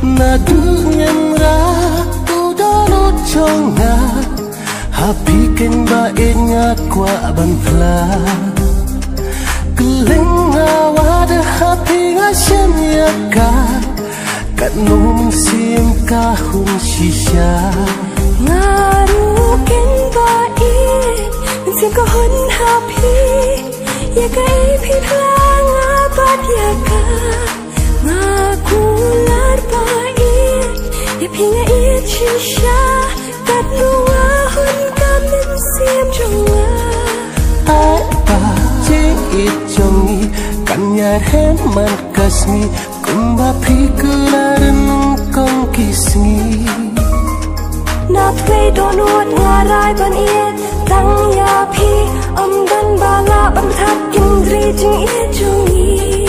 Nadunya ra udolo chonga happy ken baenya kwa banfla Kelenga wada happy ngasem yaka kat num sim kahun shisha Ngaru ken bae sim kahun happy yaka ipi thlang abat yaka ngakular bae yapinga it shisha kat lunga hun kamen sim jonga Ichongi kanya heman kasmi kumba pikularan kong kismi Na play don't want ngarai ban it tang ya pi am dan bala ban thap kin dri jing it jongi